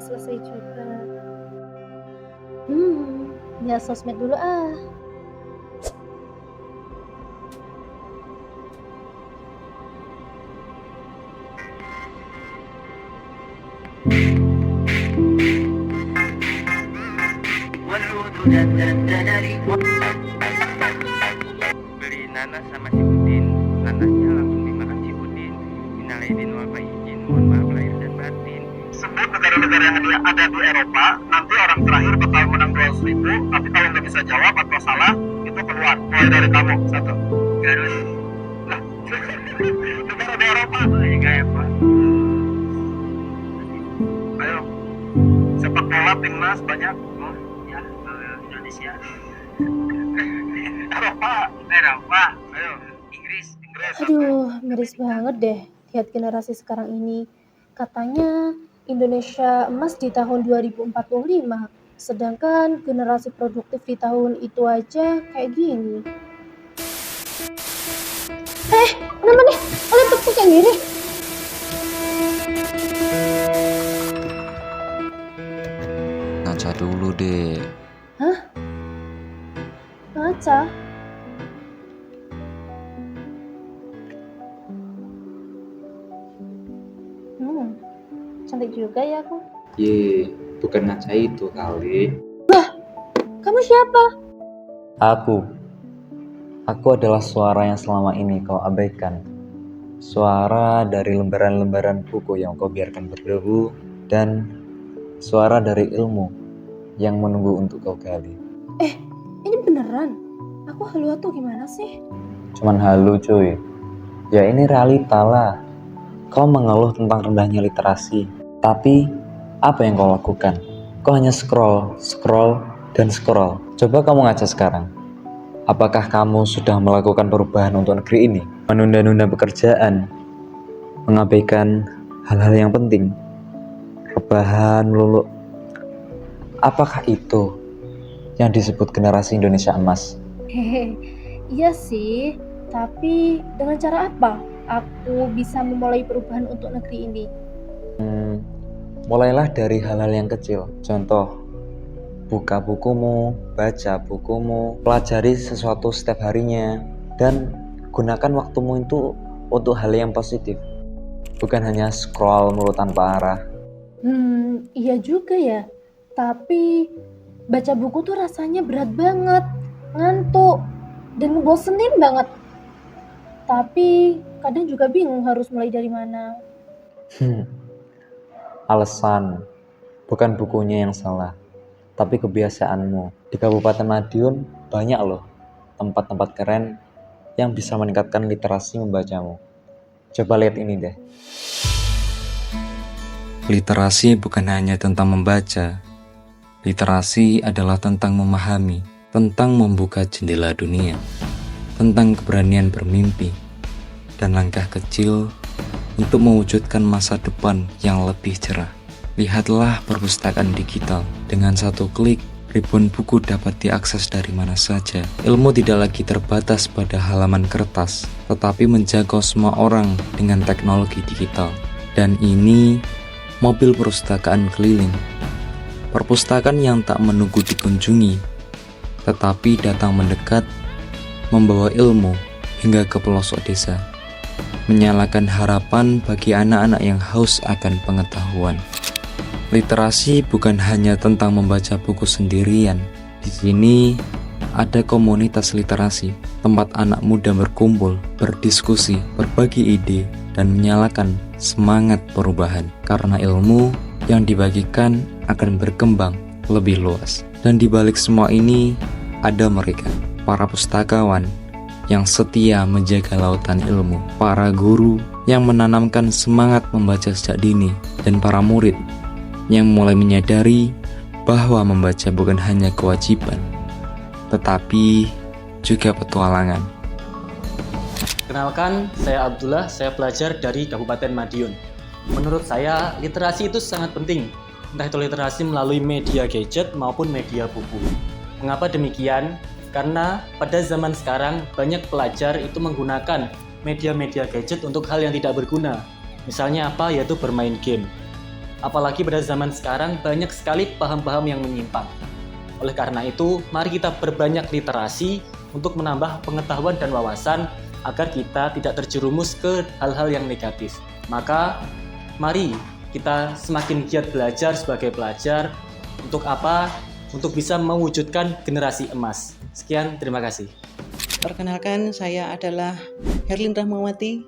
selesai juga. Lihat sosmed dulu ah. Beli nanas sama si Udin. Nanasnya langsung dimakan si Udin. Minal aidin wal faizin, mohon maaf lahir dan batin. Sebut negara-negara yang ada di Eropa, nanti orang terakhir bakal menang 200.000, tapi kalau nggak bisa jawab atau salah, itu keluar. Mulai dari kamu, satu. Garut. Lah, negara di Eropa. Oh iya kayak apa? Ayo, sepak bola timnas banyak. Oh ya, Indonesia. Eropa. Eropa. Ayo, Inggris. Aduh, miris banget deh lihat generasi sekarang ini. Katanya Indonesia emas di tahun 2045, sedangkan generasi produktif di tahun itu aja kayak gini. Kenapa nih? Laptopku kayak gini? Ngaca dulu deh. Ngaca? Cantik juga ya aku. Bukan ngaca itu kali. Kamu siapa? Aku adalah suara yang selama ini kau abaikan. Suara dari lembaran-lembaran buku yang kau biarkan berdebu, dan suara dari ilmu yang menunggu untuk kau gali. Ini beneran? Aku halu atau gimana sih? Cuman halu cuy. Ya ini realita lah. Kau mengeluh tentang rendahnya literasi. Tapi apa yang kau lakukan? Kau hanya scroll, dan scroll. Coba kamu ngaca sekarang. Apakah kamu sudah melakukan perubahan untuk negeri ini? Menunda-nunda pekerjaan, mengabaikan hal-hal yang penting, rebahan melulu. Apakah itu yang disebut generasi Indonesia emas? Iya sih, tapi dengan cara apa aku bisa memulai perubahan untuk negeri ini? Mulailah dari hal-hal yang kecil. Contoh, buka bukumu, baca bukumu, pelajari sesuatu setiap harinya, dan gunakan waktumu itu untuk hal yang positif. Bukan hanya scroll mulu tanpa arah. Iya juga ya. Tapi baca buku tuh rasanya berat banget, ngantuk, dan ngebosenin banget. Tapi kadang juga bingung harus mulai dari mana. Alasan, bukan bukunya yang salah, tapi kebiasaanmu. Di Kabupaten Madiun banyak loh tempat-tempat keren yang bisa meningkatkan literasi membacamu. Coba lihat ini deh. Literasi bukan hanya tentang membaca. Literasi adalah tentang memahami, tentang membuka jendela dunia, tentang keberanian bermimpi, dan langkah kecil untuk mewujudkan masa depan yang lebih cerah. Lihatlah perpustakaan digital. Dengan satu klik, ribuan buku dapat diakses dari mana saja. Ilmu tidak lagi terbatas pada halaman kertas, tetapi menjangkau semua orang dengan teknologi digital. Dan ini mobil perpustakaan keliling. Perpustakaan yang tak menunggu dikunjungi, tetapi datang mendekat, membawa ilmu hingga ke pelosok desa, menyalakan harapan bagi anak-anak yang haus akan pengetahuan. Literasi bukan hanya tentang membaca buku sendirian. Di sini ada komunitas literasi, tempat anak muda berkumpul, berdiskusi, berbagi ide, dan menyalakan semangat perubahan. Karena ilmu yang dibagikan akan berkembang lebih luas. Dan di balik semua ini ada mereka, para pustakawan yang setia menjaga lautan ilmu, para guru yang menanamkan semangat membaca sejak dini, dan para murid yang mulai menyadari bahwa membaca bukan hanya kewajiban, tetapi juga petualangan. Kenalkan, saya Abdullah, saya pelajar dari Kabupaten Madiun. Menurut saya, literasi itu sangat penting, entah itu literasi melalui media gadget maupun media buku. Mengapa demikian? Karena pada zaman sekarang banyak pelajar itu menggunakan media-media gadget untuk hal yang tidak berguna. Misalnya apa? Yaitu bermain game. Apalagi pada zaman sekarang banyak sekali paham-paham yang menyimpang. Oleh karena itu, mari kita perbanyak literasi untuk menambah pengetahuan dan wawasan agar kita tidak terjerumus ke hal-hal yang negatif. Maka, mari kita semakin giat belajar sebagai pelajar. Untuk apa? Untuk bisa mewujudkan generasi emas. Sekian, terima kasih. Perkenalkan, saya adalah Herlin Rahmawati,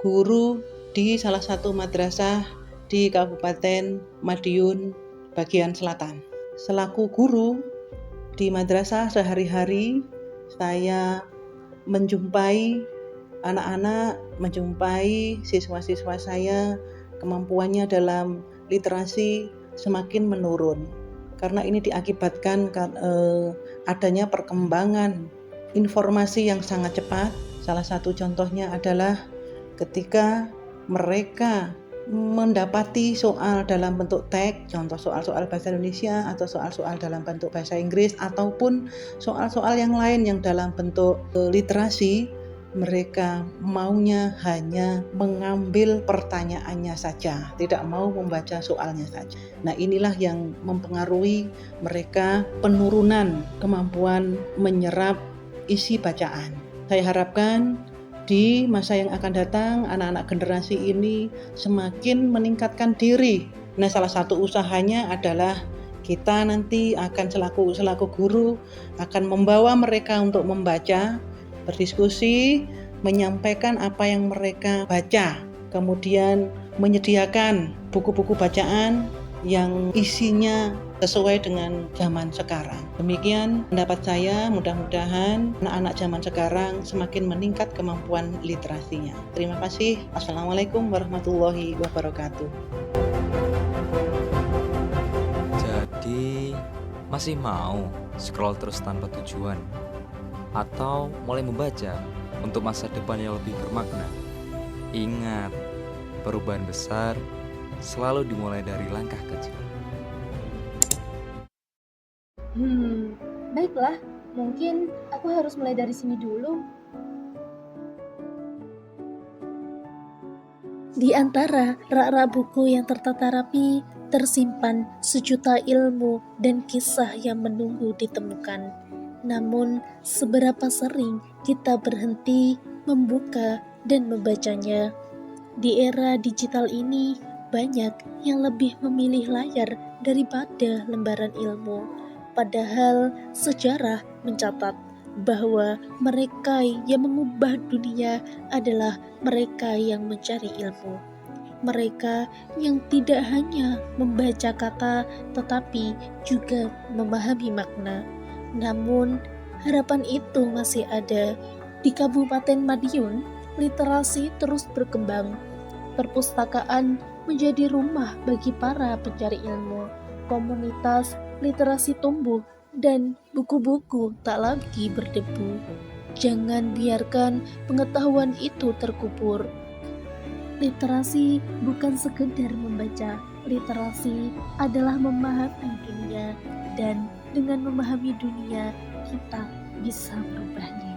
guru di salah satu madrasah di Kabupaten Madiun, bagian selatan. Selaku guru di madrasah, sehari-hari saya menjumpai anak-anak, menjumpai siswa-siswa saya, kemampuannya dalam literasi semakin menurun. Karena ini diakibatkan adanya perkembangan informasi yang sangat cepat. Salah satu contohnya adalah ketika mereka mendapati soal dalam bentuk teks, contoh soal-soal bahasa Indonesia atau soal-soal dalam bentuk bahasa Inggris ataupun soal-soal yang lain yang dalam bentuk literasi, mereka maunya hanya mengambil pertanyaannya saja, tidak mau membaca soalnya saja. Nah, inilah yang mempengaruhi mereka penurunan kemampuan menyerap isi bacaan. Saya harapkan di masa yang akan datang, anak-anak generasi ini semakin meningkatkan diri. Nah, salah satu usahanya adalah kita nanti akan selaku guru akan membawa mereka untuk membaca, berdiskusi, menyampaikan apa yang mereka baca, kemudian menyediakan buku-buku bacaan yang isinya sesuai dengan zaman sekarang. Demikian pendapat saya, mudah-mudahan anak-anak zaman sekarang semakin meningkat kemampuan literasinya. Terima kasih. Assalamualaikum warahmatullahi wabarakatuh. Jadi, masih mau scroll terus tanpa tujuan? Atau mulai membaca untuk masa depan yang lebih bermakna? Ingat, perubahan besar selalu dimulai dari langkah kecil. Baiklah, mungkin aku harus mulai dari sini dulu. Di antara rak-rak buku yang tertata rapi, tersimpan sejuta ilmu dan kisah yang menunggu ditemukan. Namun, seberapa sering kita berhenti membuka dan membacanya? Di era digital ini, banyak yang lebih memilih layar daripada lembaran ilmu. Padahal sejarah mencatat bahwa mereka yang mengubah dunia adalah mereka yang mencari ilmu. Mereka yang tidak hanya membaca kata tetapi juga memahami makna. Namun, harapan itu masih ada. Di Kabupaten Madiun, literasi terus berkembang. Perpustakaan menjadi rumah bagi para pencari ilmu. Komunitas literasi tumbuh dan buku-buku tak lagi berdebu. Jangan biarkan pengetahuan itu terkubur. Literasi bukan sekedar membaca. Literasi adalah memahami dunia, dan dengan memahami dunia, kita bisa merubahnya.